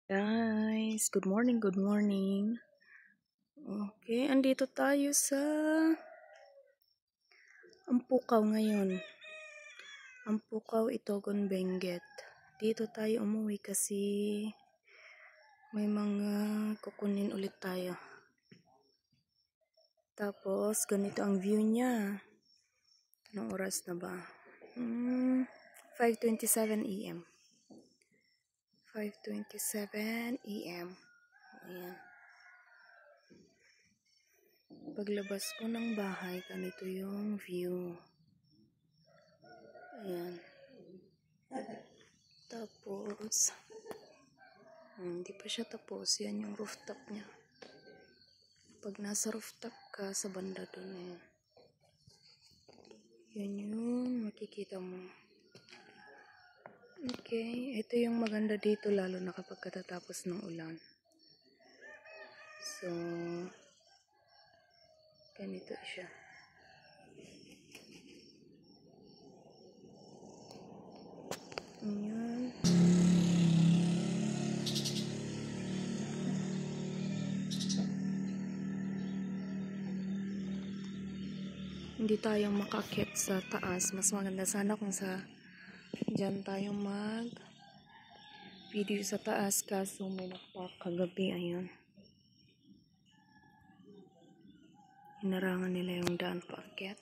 Guys, good morning, good morning. Okay, andito tayo sa Ampukaw ngayon. Ampukaw, Itogon, Benguet. Dito tayo umuwi kasi may mga kukunin ulit tayo. Tapos, ganito ang view niya. Anong oras na ba? 5:27 AM. 5:27 AM. Ayan. Paglabas ko ng bahay, ganito yung view. Ayan. Tapos, hindi pa siya tapos. Yan yung rooftop niya. Pag nasa rooftop ka, sa banda dun eh. Yan yung makikita mo. Okay, ito yung maganda dito lalo na kapag katatapos ng ulan. So, ganito siya. Ayan. Hindi tayong makaakyat sa taas. Mas maganda sana kung dyan tayo mag video sa taas, kaso may nagpark kagabi. Ayun. Hinarangan nila yung daan paakyat.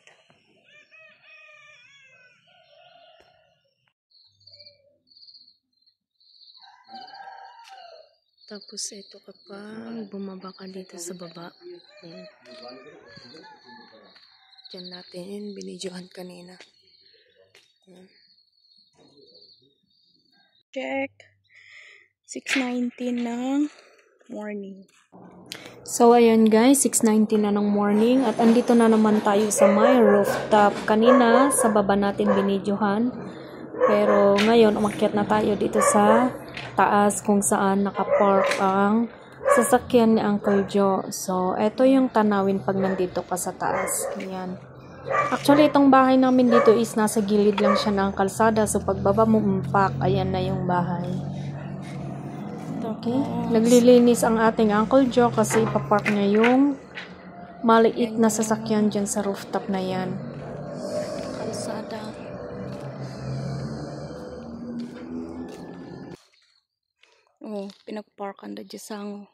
Tapos ito kapag bumaba ka dito sa baba. Ayan. Diyan natin binidyohan kanina. Ayan. Check. 6:19 ng morning. So ayan guys, 6:19 na ng morning at andito na naman tayo sa may rooftop. Kanina sa baba natin binidyohan. Pero ngayon umakyat na tayo dito sa taas kung saan nakapark ang sasakyan ni Uncle Joe. So eto yung tanawin pag nandito ka sa taas. Ayan. Actually itong bahay namin dito is nasa gilid lang siya ng kalsada. So pagbaba mo umpak, ayan na yung bahay. Okay. Naglilinis ang ating Uncle Joe kasi ipapark niya yung maliit na sasakyan dyan sa rooftop na yan. Kalsada. Oh, pinagparkan na dyan sang.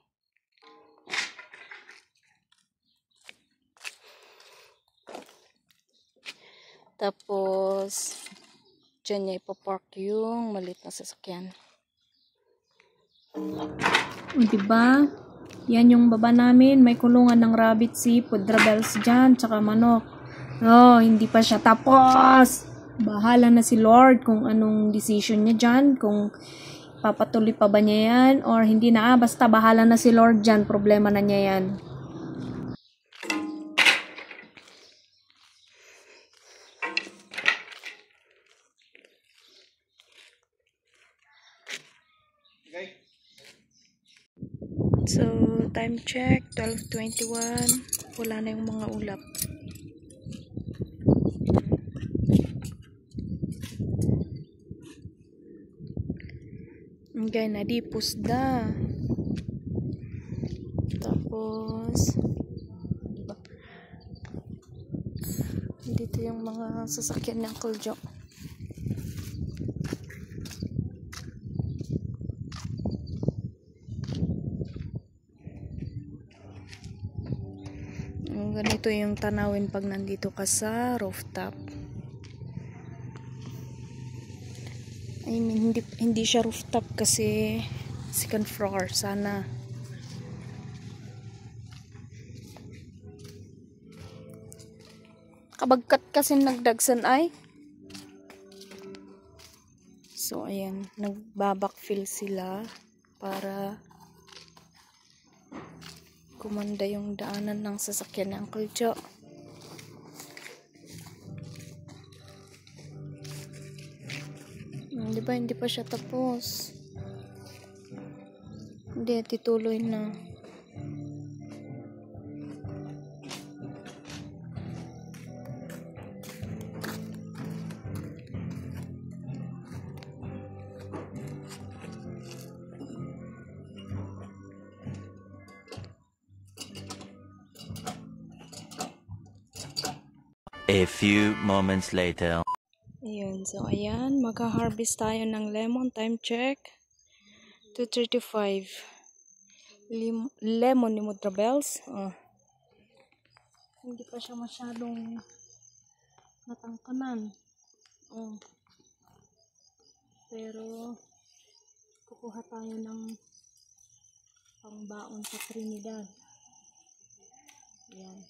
Tapos, dyan niya ipapark yung maliit na sasakyan. O, diba? Yan yung baba namin. May kulungan ng rabbit, seafood, drabels dyan, tsaka manok. Oh, hindi pa siya tapos. Bahala na si Lord kung anong decision niya dyan. Kung papatuloy pa ba niya yan or hindi na. Basta bahala na si Lord dyan. Problema na niya yan. So, time check, 12:21. Wala na yung mga ulap. Okay, nadipos da. Tapos, dito yung mga sasakyan ng Uncle Joe. Ganito yung tanawin pag nandito ka sa rooftop. I mean, hindi siya rooftop kasi second floor sana. Kabagkat kasi nagdagsan ay. So ayan, nagbabackfill sila para kumanda yung daanan ng sasakyan ng Uncle Joe. Di ba hindi pa siya tapos? Hindi, tituloy na. A few moments later. Ayun, so ayan, magha-harvest tayo ng lemon. Time check, 2:35. Lemon ni Mudrabels. Hindi pa siya masyadong natangkanan. Pero kukuha tayo ng pangbaon sa Trinidad. Ayan.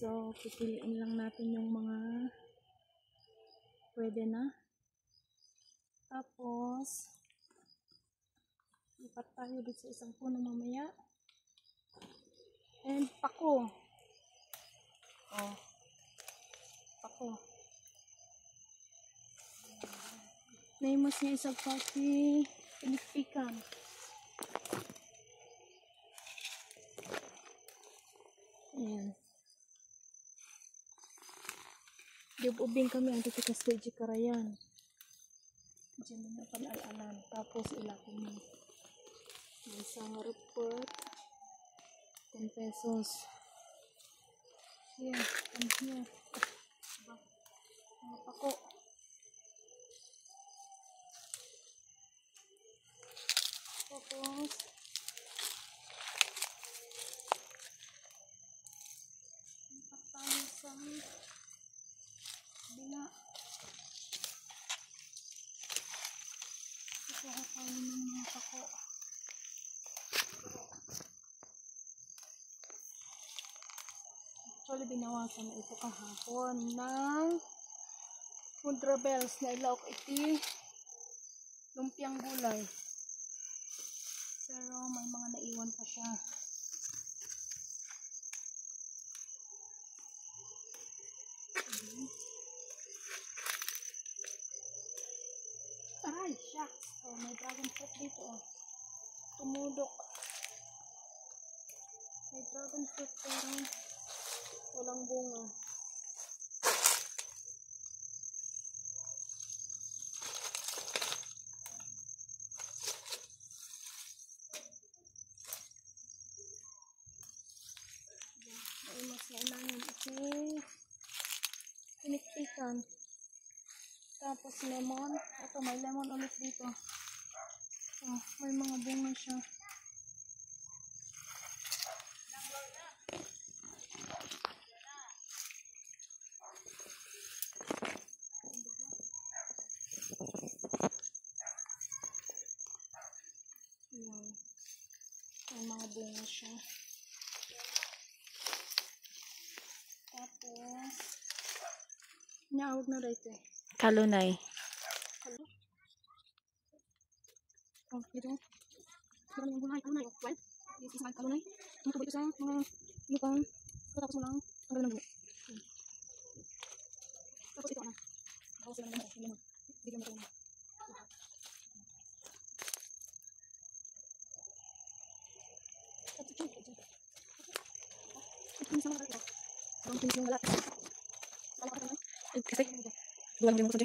So, pipiliin lang natin yung mga pwede na. Tapos, lipat tayo dito sa isang puno mamaya. And pako. Pako. Naimas niya isang pati pinikpikan. Ayan. Ubing kami ang dito ka stage karayan. Diyan na panalanan. Tapos ilapin mo. May isang report. 10 pesos. Ayan. And here. Mga pako. Tapos lipat tayo sa bila. Kukuha tayo ng mga pako. Actually, binawasan na ito kahapon ng Mudrabels na ilaok iti lumpiang gulay. Pero may mga naiwan pa siya. Aray, shucks. May dragon fruit dito. Tumudok. May dragon fruit pero walang bunga. Mas kailangan ito pinikpikan. Tapos lemon. Ito, may lemon ulit dito. May mga bunga siya. May mga bunga siya. Tapos naawag na dito eh. Kalunay. Dito. Meron yung gulay. Kalunay. Well, this is my kalunay. Matubay ito sa mga lupang. Tapos mo lang ang gano'n ng bunga. Tapos ito na. Tapos ito na naman. Bigyan mo ito na. Tapos ito. Ito sa mga ito. Ang pinis yung galat. Wala ka naman. Kasi, duwag din mo sa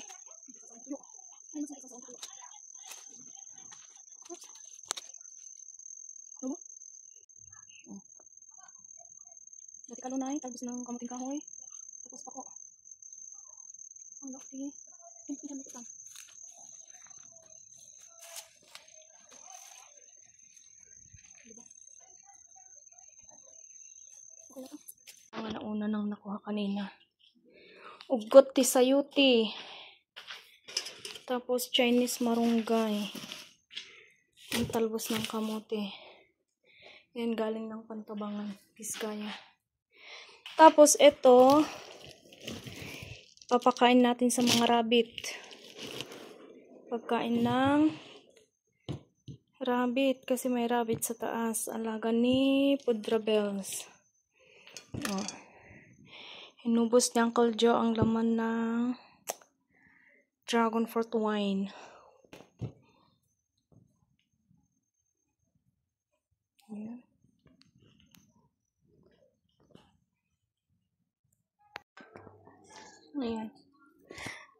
Dati kalunay, tapos ng kamuting kahoy. Tapos pako. Ang laki. Pinpihan ito. Diba? Okay na ito. Ang nauna nang nakuha kanina. Ugot ti sayuti. Tapos Chinese marunggay. Ang talbos ng kamote. Yan galing ng Pantabangan, Vizcaya. Tapos ito, papakain natin sa mga rabbit. Pagkain ng rabbit kasi may rabbit sa taas. Alaga ni Mudrabels. Inubos ni Uncle Joe ang laman ng dragon fruit wine. Ayan. Ayan.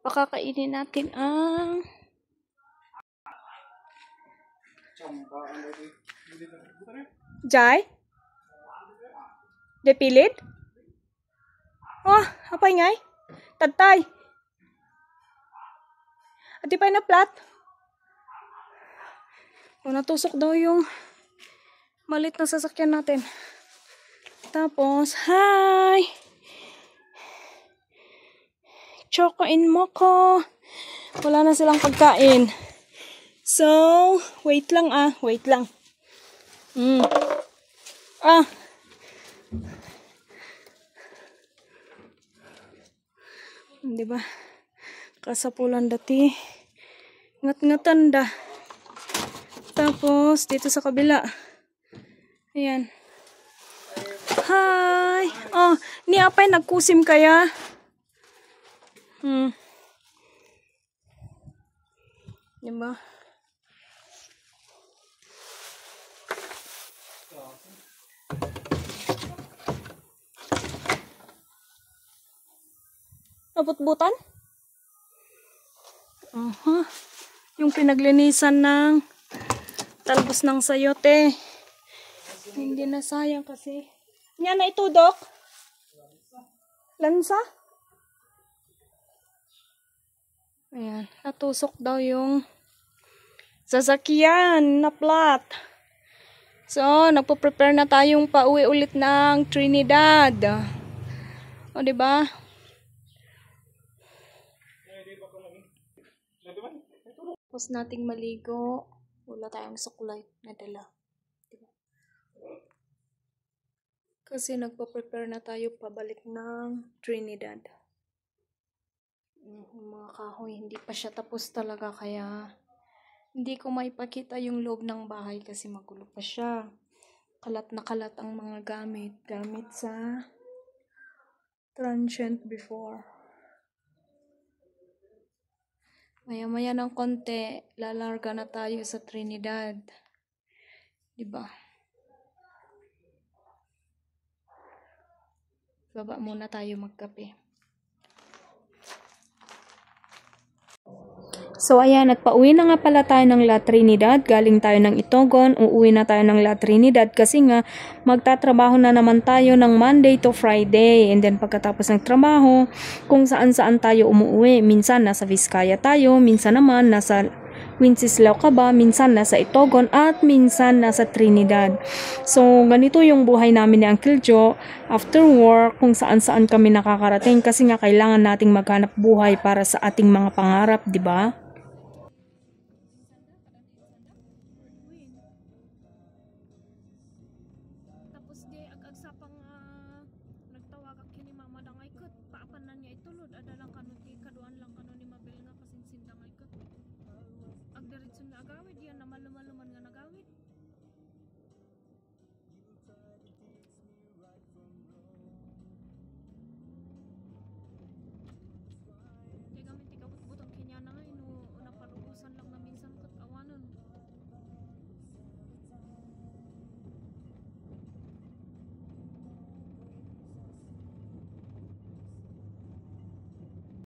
Pakakainin natin ang Jai? Depilit? Oh, apay ngay? Tatay. Ati pa na plat? O, natusok daw yung malit na sasakyan natin. Tapos, hi! Chokoin mo ko. Wala na silang pagkain. So, wait lang wait lang. Diba? Kasapulan dati. Ngat-ngatan da. Tapos, dito sa kabila. Ayan. Hi! Oh, ni apay nagkusim kaya? Diba? Abot-butan? Yung pinaglinisan ng talbos ng sayote. Hindi na sayang kasi. Yan na ito, Dok. Lansa? Ayan. Natusok daw yung sasakyan na plat. So, nagpo-prepare na tayong pauwi ulit ng Trinidad. O, diba? Tapos nating maligo. Wala tayong suklay na dala. Diba? Kasi nagpo-prepare na tayo pabalik ng Trinidad. Yung mga kahoy, hindi pa siya tapos talaga, kaya hindi ko maipakita yung loob ng bahay kasi magulo pa siya. Kalat na kalat ang mga gamit sa transient before. Maya-maya ng konti, lalarga na tayo sa Trinidad. Diba? Baba muna tayo magkape. So ayan, at pauwi na nga pala tayo ng La Trinidad. Galing tayo ng Itogon, uuwi na tayo ng La Trinidad kasi nga magtatrabaho na naman tayo ng Monday to Friday. And then pagkatapos ng trabaho, kung saan-saan tayo umuwi. Minsan nasa Vizcaya tayo, minsan naman nasa Wenceslao Caba, minsan nasa Itogon, at minsan nasa Trinidad. So ganito yung buhay namin ni Uncle Joe after work, kung saan-saan kami nakakarating kasi nga kailangan nating maghanap buhay para sa ating mga pangarap, di ba? Tapos di ag-agsapang nagtawag kini mama dangay ket paapan na niya itulod adalang kanun